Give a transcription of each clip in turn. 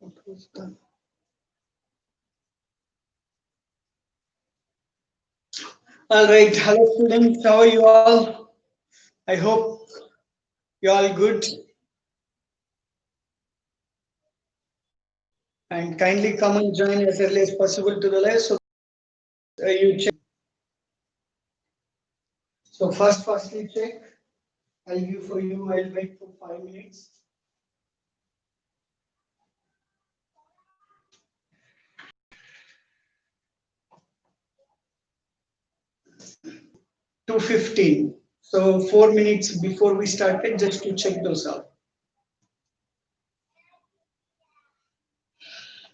All right, hello students, how are you all? I hope you all good and kindly come and join as early as possible to the live so you check. So firstly check. I'll give for you. I'll wait for 5 minutes. Two 15. So 4 minutes before we started, just to check those out.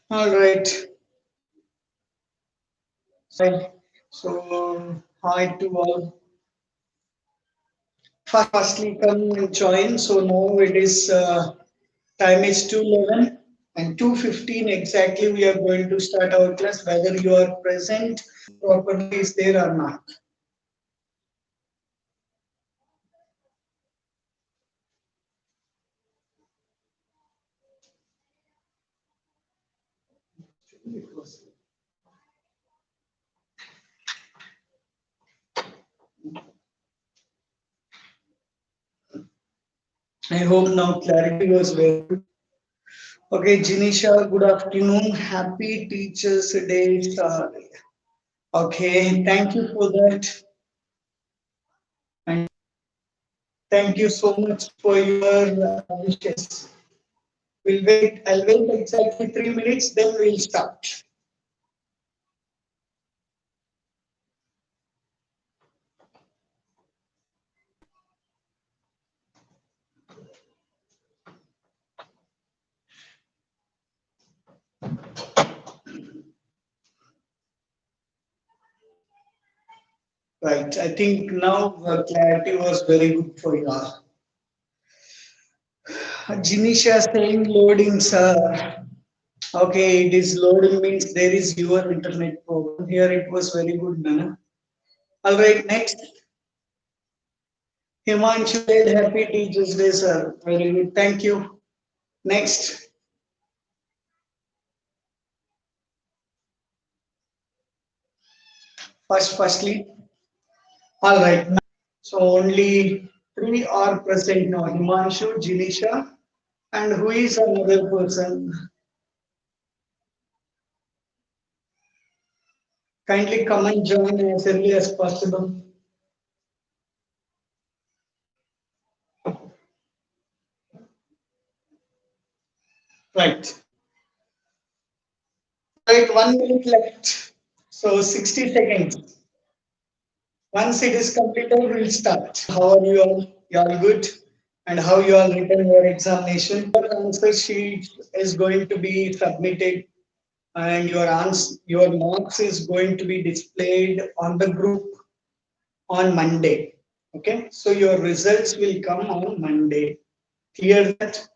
All right. So hi to all. Firstly, come and join. So now it is time is 2:11 and 2:15 exactly. We are going to start our class. Whether you are present properly is there or not. I hope now clarity was very good. Okay, Jinisha, good afternoon. Happy Teachers Day. Okay, thank you for that. And thank you so much for your wishes. We'll wait. I'll wait exactly 3 minutes, then we'll start. Right. I think now clarity was very good for you all. Jinisha saying loading, sir. Okay, it is loading means there is your internet problem. Here it was very good, Nana. All right, next. Himanshu said happy Teachers Day, sir. Very good. Thank you. Next. Firstly. All right. So only three are present now. Himanshu, Jinisha, and who is another person? Kindly come and join as early as possible. Right. Right, 1 minute left. So 60 seconds. Once it is completed, we'll start. How are you all? You all good? And how you all written your examination? Your answer sheet is going to be submitted, and your marks is going to be displayed on the group on Monday. Okay, so your results will come on Monday. Clear that?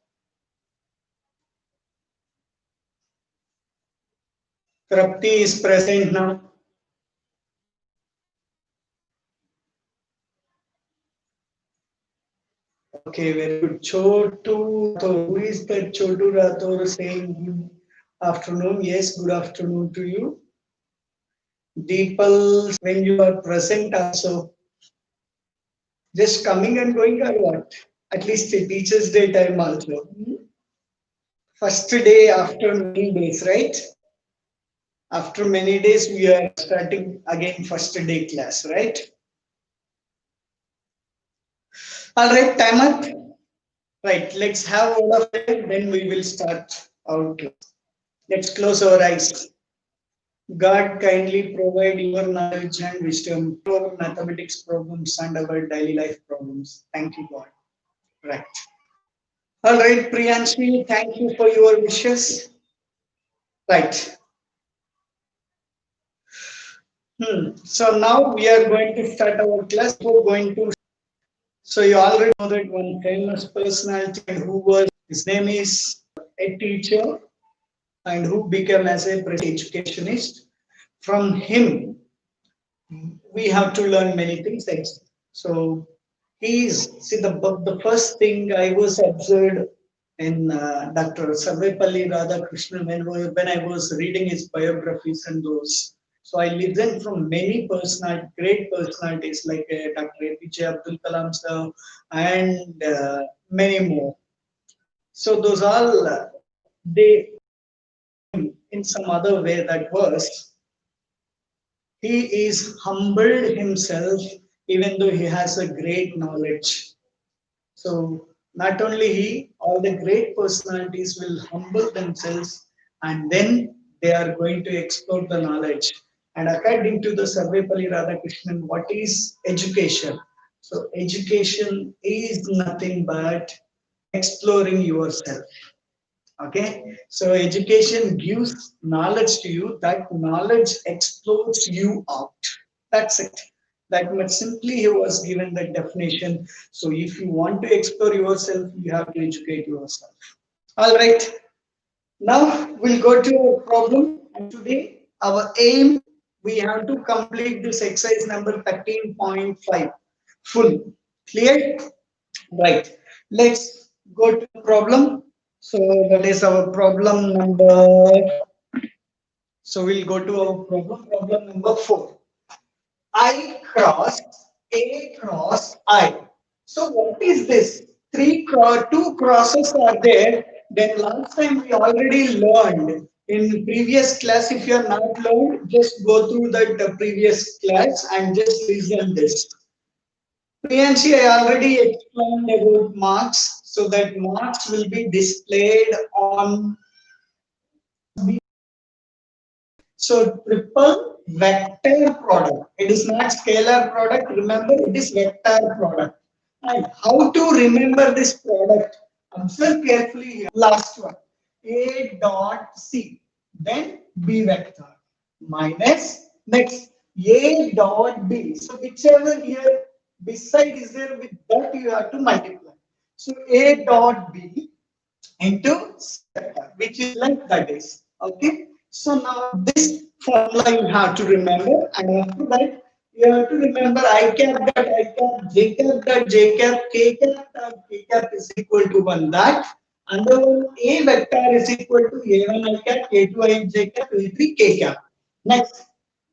Trapti is present now. Okay, very good. Chotu, so who is that Chotu Rathore saying good afternoon? Yes, good afternoon to you. Deepal, when you are present also, just coming and going or what? At least a Teachers' Day time also. First day after many days, right? After many days, we are starting again first day class, right? All right, time up. Right, let's have all of it, then we will start our class. Let's close our eyes. God kindly provide your knowledge and wisdom to our mathematics problems and our daily life problems. Thank you, God. Right. All right, Priyanshi, thank you for your wishes. Right. So now we are going to start our class. We're going to. So you already know that one famous personality who was his name is a teacher and who became as a educationist. From him, we have to learn many things. So he's see the first thing I was observed in Dr. Sarvepalli Radhakrishnan when I was reading his biographies and those. So I listened from many great personalities like Dr. APJ Abdul Kalam sir and many more. So those all they in some other way that was he is humbled himself even though he has a great knowledge. So not only he, all the great personalities will humble themselves and then they are going to explore the knowledge. And according to the Sarvepalli Radhakrishnan, what is education? So education is nothing but exploring yourself. Okay, so education gives knowledge to you, that knowledge explores you out. That's it. That much simply he was given the definition. So if you want to explore yourself, you have to educate yourself. All right, now we'll go to our problem. And today, our aim, we have to complete this exercise number 13.5 full. Clear? Right. Let's go to the problem. So that is our problem number. So we'll go to our problem number 4. I cross A cross I. So what is this? Two crosses are there. Then last time we already learned in previous class. If you are not learned, just go through that previous class and just listen this. Priyanshi, I already explained about marks. So that marks will be displayed on. So triple vector product. It is not scalar product. Remember, it is vector product. And how to remember this product? Observe carefully here. Last one. A dot C. Then B vector. Minus next A dot B. So whichever here beside is there with that you have to multiply. So A dot B into C vector, which is like that is. Okay. So now this formula you have to remember, and after that you have to remember I cap dot I cap, J cap dot J cap, K cap dot K cap is equal to 1 that, and the A vector is equal to A1 I cap, A2 I J cap, A3 K cap. Next,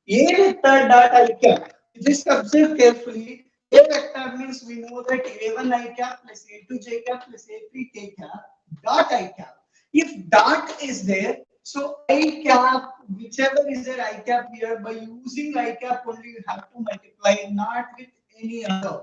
A vector dot I cap. Just observe carefully. A vector means we know that A1 I cap plus A2 J cap plus A3 K cap dot I cap. If dot is there, so I cap, whichever is there I cap here, by using I cap only you have to multiply, not with any other.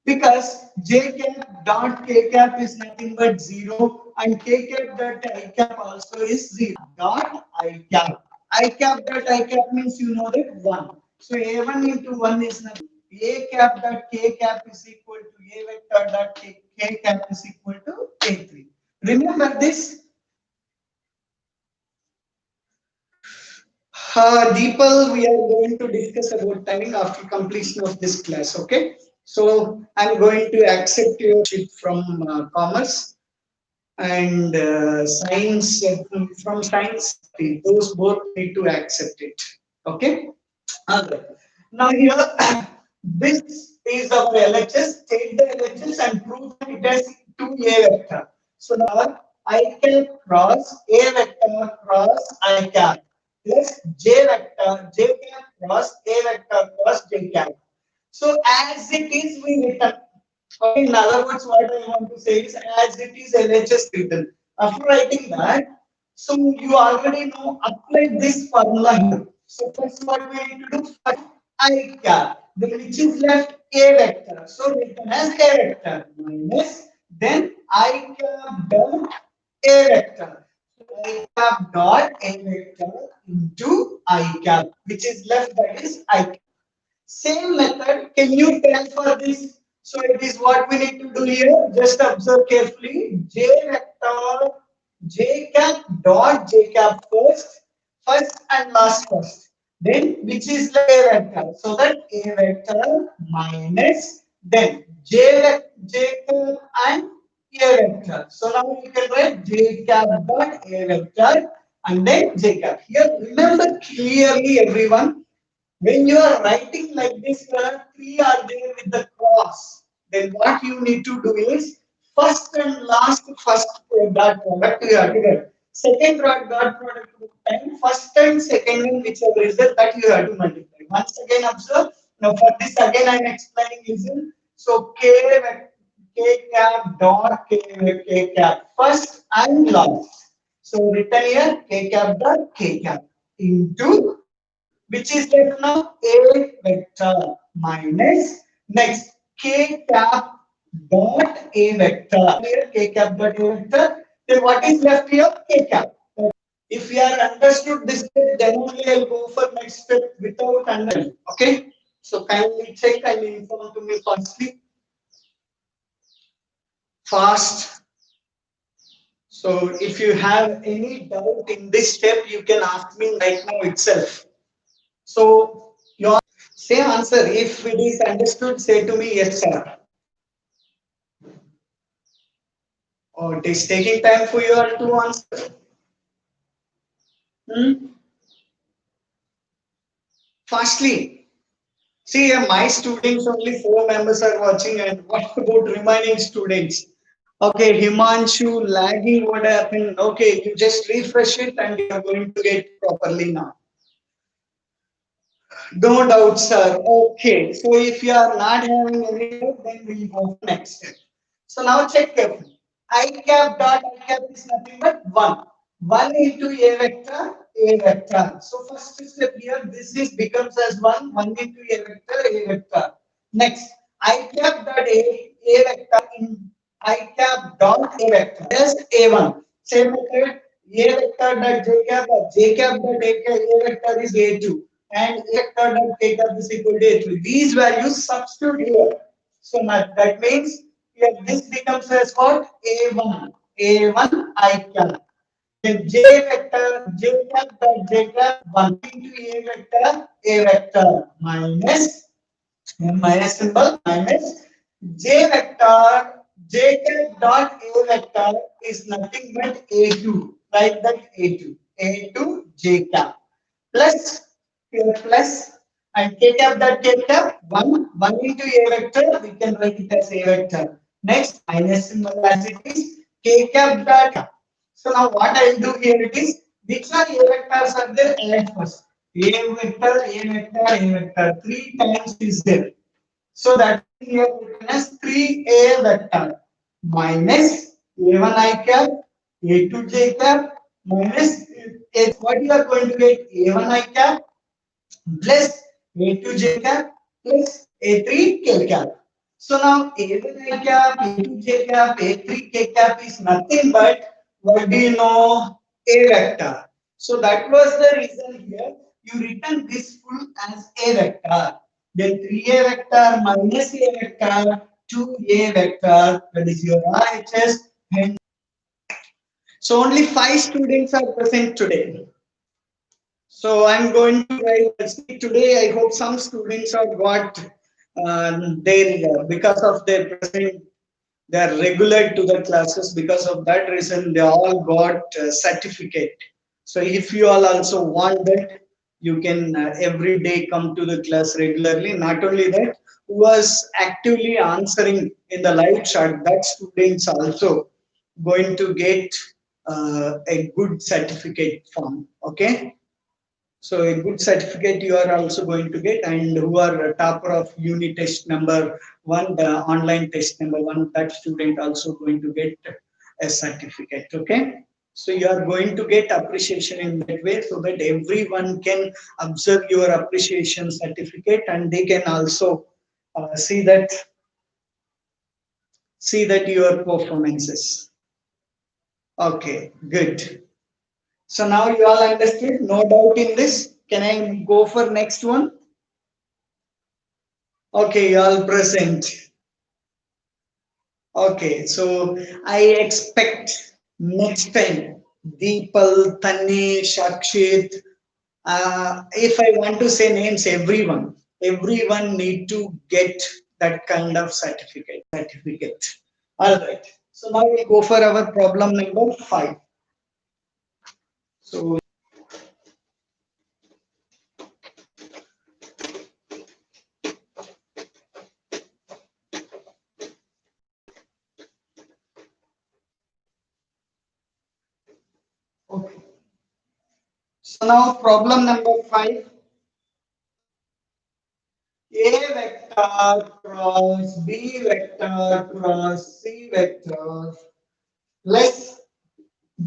Because J cap dot K cap is nothing but 0 and K cap dot I cap also is 0 dot I cap. I cap dot I cap means you know that 1. So A1 into 1 is nothing. A cap dot K cap is equal to A vector dot K cap is equal to A3. Remember this. Deepal, we are going to discuss about timing after completion of this class. Okay. So I'm going to accept your sheet from commerce and science from science. Those both need to accept it. Okay. Okay. Now here, this is of LHS. Take the LHS and prove that it has 2A vector. So now I cap cross A vector cross I cap plus J vector J cap cross A vector cross J cap. So as it is, we return. Okay, in other words, what I want to say is as it is LHS written. After writing that, so you already know, apply this formula here. So first what we need to do, first I cap, then which is left A vector. So written as A vector minus, then I cap dot A vector. So I cap dot A vector into I cap, which is left, that is I cap. Same method, can you tell for this? So it is what we need to do here. Just observe carefully. J vector, J cap dot J cap first and last first. Then which is the A vector? So that A vector minus then J cap and A vector. So now you can write J cap dot A vector and then J cap. Here remember clearly everyone. When you are writing like this, three are there with the cross. Then what you need to do is First and last, first dot product you have to get. Second dot product time, first and second one, whichever is there, that you have to multiply. Once again, observe. Now for this again, I am explaining. Listen. So k cap dot k cap first and last. So written here k cap dot k cap into which is left now a vector minus next k cap dot a vector. Here k cap dot a vector. Then what is left here? K cap. If you are understood this step, then only I'll go for next step without understanding. Okay. So kindly check and inform to me firstly. Fast. So if you have any doubt in this step, you can ask me right now itself. So your same answer. If it is understood, say to me yes, sir. Or it is taking time for you all to answer. Hmm? Fastly. See, my students only 4 members are watching, and what about remaining students? Okay, Himanshu lagging. What happened? Okay, you just refresh it, and you are going to get properly now. No doubt, sir. Okay, so if you are not having any doubt, then we go for next step. So now check carefully. I cap dot I cap is nothing but 1. 1 into a vector, a vector. So first step here, this is becomes as 1, 1 into a vector, a vector. Next, I cap dot a vector in I cap dot a vector as a1. Same method, a vector dot j cap dot a vector is a2 and a vector dot k cap is equal to a3. These values substitute here. So that means here this becomes as what? A1. A1 I cap. Then j vector j cap dot j cap 1 into a vector minus minus symbol minus j vector j cap dot a vector is nothing but a2. Write that a2 j cap plus here plus and k cap dot k cap 1 into a vector we can write it as a vector. Next minus symbol as it is k cap dot cap. So now what I will do here it is which are a vectors are there add first. A vector 3 times is there. So that is here written as 3a vector minus a1 I cap, a2 j cap minus a. What you are going to get a1 I cap plus a2 j cap plus a3 k cap. So now a1 I cap, a2 j cap, a3 k cap is nothing but what do you know? A vector. So that was the reason here you written this full as a vector. Then 3a vector minus a vector, 2a vector, that is your RHS. And so only 5 students are present today. So I'm going to write see today. I hope some students have got their because of their present. They are regular to the classes. Because of that reason, they all got certificate. So if you all also want that, you can every day come to the class regularly. Not only that, who was actively answering in the live chat, that students also going to get a good certificate form. Okay. So a good certificate you are also going to get, and who are a topper of unit test number 1, the online test number 1, that student also going to get a certificate. Okay. So you are going to get appreciation in that way, so that everyone can observe your appreciation certificate, and they can also see that your performances. Okay, good. So now you all understood, no doubt in this. Can I go for next one? Okay, you all present. Okay, so I expect next time Deepal, Tanish, Akshit. If I want to say names, everyone need to get that kind of certificate. All right. So now we go for our problem number 5. So Now problem number 5. A vector cross B vector cross C vector plus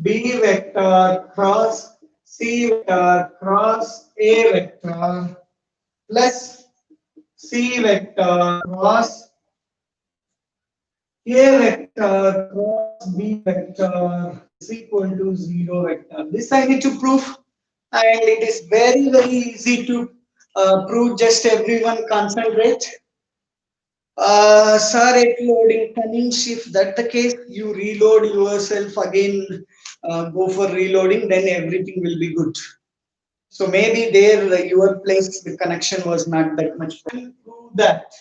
B vector cross C vector cross A vector plus C vector cross A vector cross B vector is equal to 0 vector. This I need to prove, and it is very easy to prove. Just everyone concentrate. Sir, it loading Tanish, if that the case, you reload yourself again, go for reloading, then everything will be good. So maybe there your place the connection was not that much. Prove that.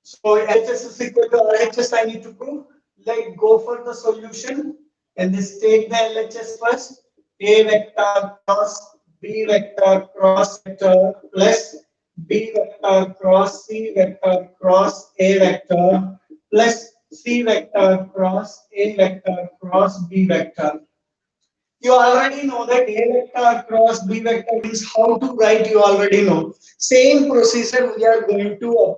So LHS is equal to RHS, I need to prove. Like go for the solution and just take the LHS first. A vector cross B vector cross vector plus B vector cross C vector cross A vector plus C vector cross A vector cross B vector. You already know that A vector cross B vector means how to write, you already know. Same procedure we are going to.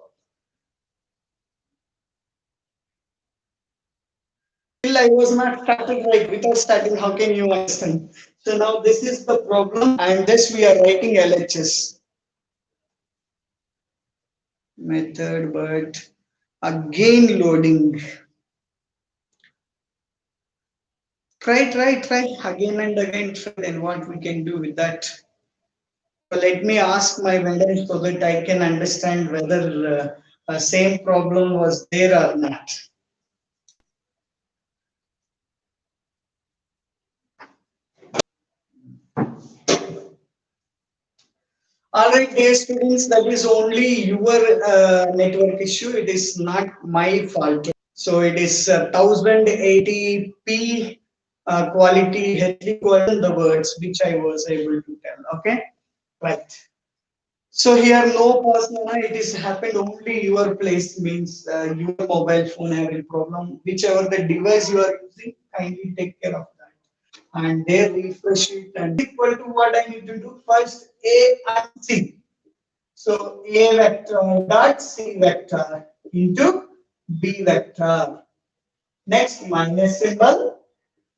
Still, I was not started right. Without starting, how can you understand? So now this is the problem, and this we are writing LHS method, but again loading. Try again and again. Then what we can do with that? So let me ask my vendor so that I can understand whether same problem was there or not. All right, dear students, that is only your network issue. It is not my fault. So it is 1080p quality HD quality, the words which I was able to tell. Okay, right. So here no personal, it is happened only your place means your mobile phone having problem. Whichever the device you are using, kindly take care of that. And there refresh it and equal to what I need to do first A and C. So A vector dot C vector into B vector. Next minus symbol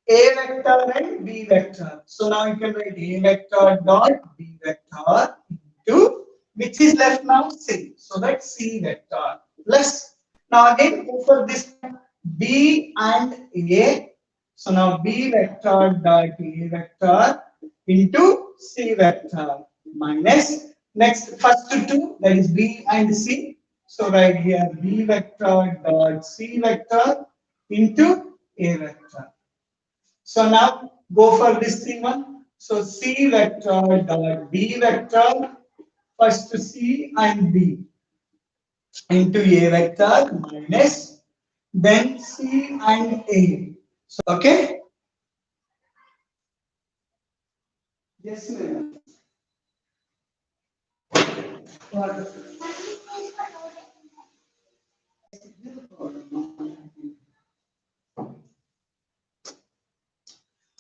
A vector and B vector. So now you can write A vector dot B vector into which is left now C. So that's C vector plus now again go for this B and A. So now B vector dot A vector into C vector minus next first two that is B and C. So right here B vector dot C vector into A vector. So now go for this thing one. So C vector dot B vector first C and B into A vector minus then C and A. So okay. Yes, ma'am.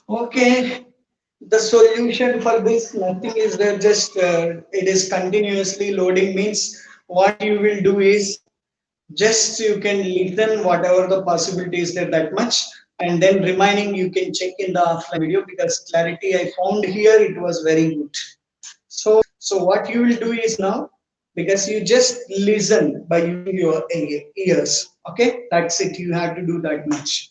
Okay, the solution for this nothing is there, just it is continuously loading means what you will do is just you can listen whatever the possibility is there that much, and then remaining you can check in the offline video because clarity I found here it was very good. So what you will do is now because you just listen by using your ears, okay, that's it, you have to do that much.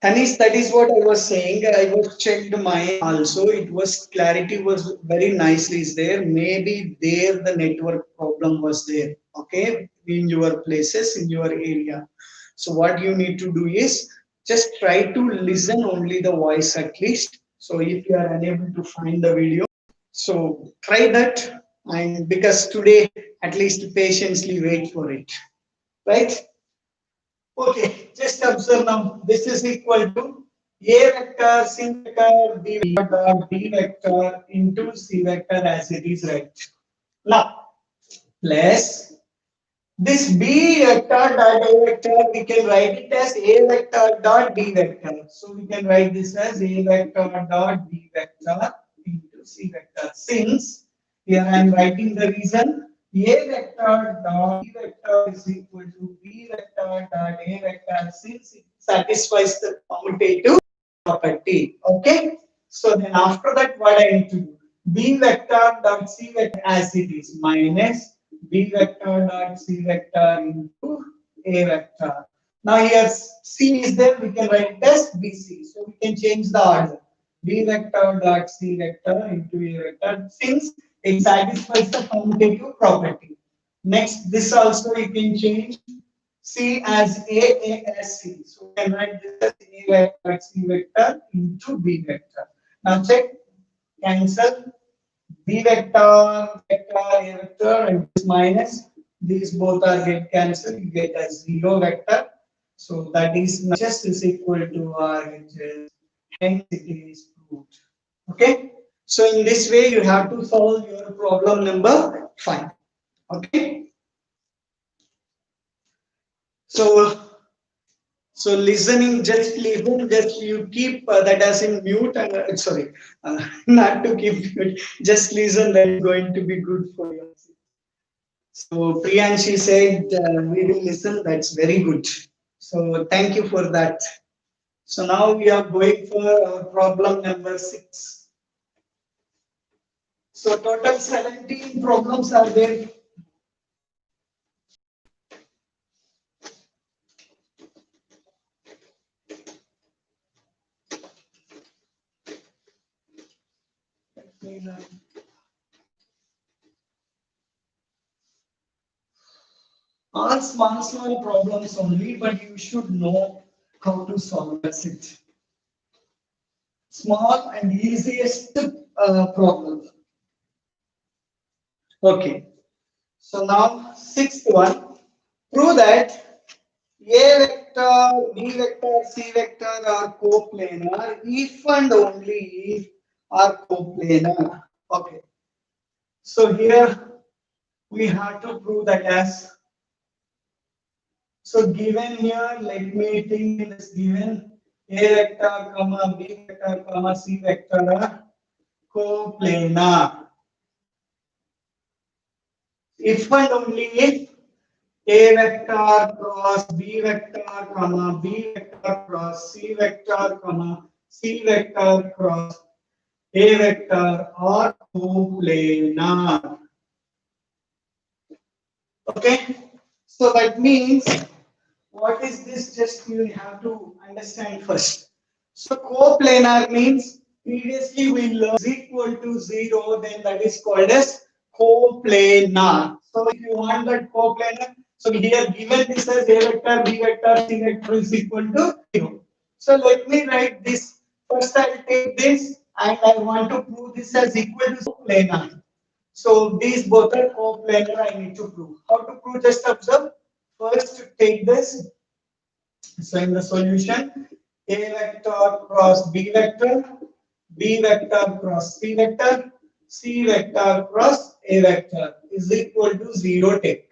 Tanis, that is what I was saying. I was checked mine also. It was clarity was very nicely is there. Maybe there the network problem was there. Okay, in your places in your area. So what you need to do is just try to listen only the voice at least. So if you are unable to find the video, so try that. And because today at least patiently wait for it, right? Okay, just observe now. This is equal to A vector, C vector, B vector, B vector into C vector as it is right. Now, plus This B vector dot A vector, we can write it as A vector dot B vector. So we can write this as A vector dot B vector into C vector. Since here I am writing the reason A vector dot B vector is equal to B vector dot A vector, since it satisfies the commutative property. Okay. So then after that, what I need to do? B vector dot C vector as it is minus B vector dot C vector into A vector. Now here C is there, we can write it as BC. So we can change the order. B vector dot C vector into A vector, since it satisfies the commutative property. Next, this also you can change C as A as C. So we can write this as A vector C vector into B vector. Now check, cancel. B vector, vector, A vector, and this minus, these both are get cancelled, you get a zero vector. So that is just is equal to RHS, hence it is proved. Okay. So in this way, you have to solve your problem number 5. Okay. So listening, just listen, just you keep that as in mute and sorry, not to keep mute, just listen, that is going to be good for you. So Priyanshi said we will listen, that's very good. So thank you for that. So now we are going for our problem number 6. So total 17 problems are there. All small problems only, but you should know how to solve it. Small and easiest problem. Okay. So now sixth one. Prove that A vector, B vector, C vector are coplanar if and only if are coplanar. Okay. So here we have to prove that as. So given here, let me think in this given A vector, comma B vector, comma C vector are coplanar. If and only if A vector cross B vector, comma B vector cross C vector, comma C vector cross A vector are coplanar. Okay, so that means what is this? Just you have to understand first. So coplanar means previously we learned is equal to 0, then that is called as coplanar. So if you want that coplanar, so here given this as A vector, B vector, C vector is equal to 0. So let me write this. First I'll take this and I want to prove this as equal to coplanar. So these both are coplanar I need to prove. How to prove? Just observe. First take this. So in the solution, A vector cross B vector, B vector cross C vector, C vector cross A vector is equal to 0 take.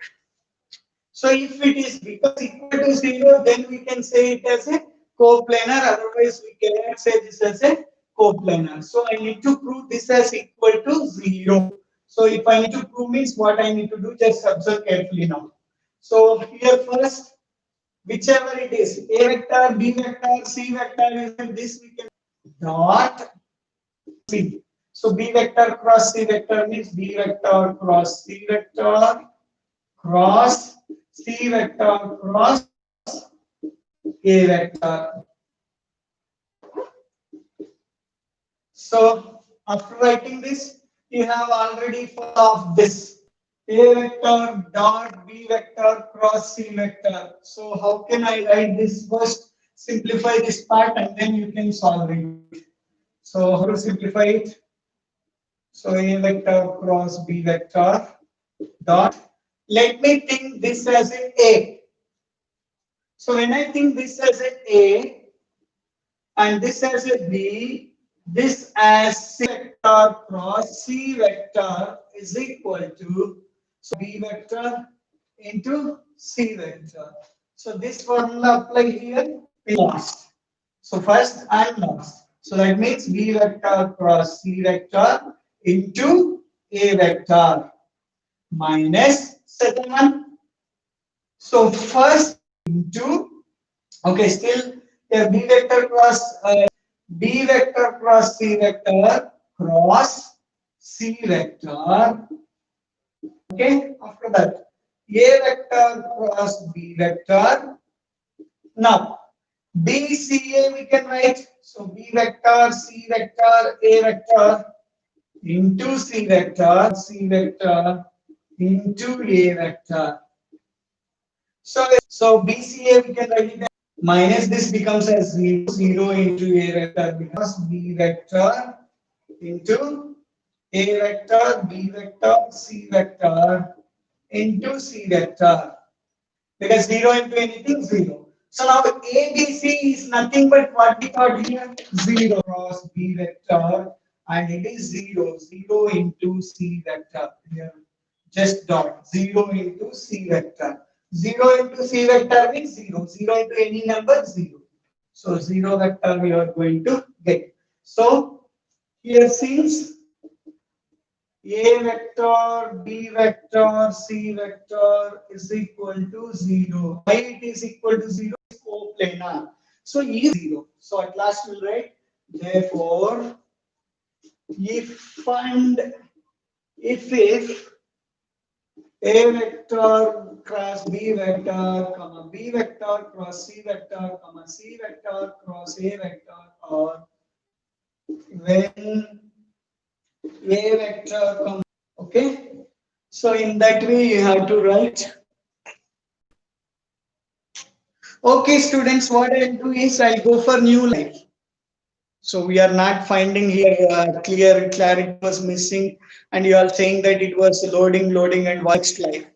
So if it is because equal to 0, then we can say it as a coplanar. Otherwise, we cannot say this as a coplanar. So I need to prove this as equal to 0. So if I need to prove means what I need to do, just observe carefully now. So here first, whichever it is, A vector, B vector, C vector, is this we can dot C. So B vector cross C vector means B vector cross C vector cross C vector cross A vector. So after writing this, you have already thought of this. A vector dot B vector cross C vector. So how can I write this? First simplify this part and then you can solve it. So how to simplify it? So A vector cross B vector dot. Let me think this as A. So when I think this as A and this as a B, this as C vector cross C vector is equal to, so B vector into C vector. So this formula apply here is lost. So first I'm lost. So that means B vector cross C vector into A vector minus second one. So first into, okay, still a B vector cross B vector cross C vector cross C vector. Okay, after that A vector cross B vector. Now BCA we can write. So B vector, C vector, A vector into C vector into A vector. So BCA we can write it as minus this becomes as 0, 0 into A vector becomes B vector into A vector, B vector, C vector into C vector. Because 0 into anything 0. So now ABC is nothing but what we got here 0 cross B vector and it is 0, 0 into C vector here. Just dot 0 into C vector. 0 into C vector means 0. 0 into any number 0. So 0 vector we are going to get. So here since A vector, B vector, C vector is equal to 0. Why it is equal to 0? It's coplanar. So E is 0. So at last we'll write, therefore, if and if A vector cross B vector, comma B vector cross C vector, comma C vector cross A vector, or when A vector comes, okay? So in that way you have to write. Okay, students, what I'll do is I'll go for new life. So we are not finding here clarity was missing, and you are saying that it was loading, and next life.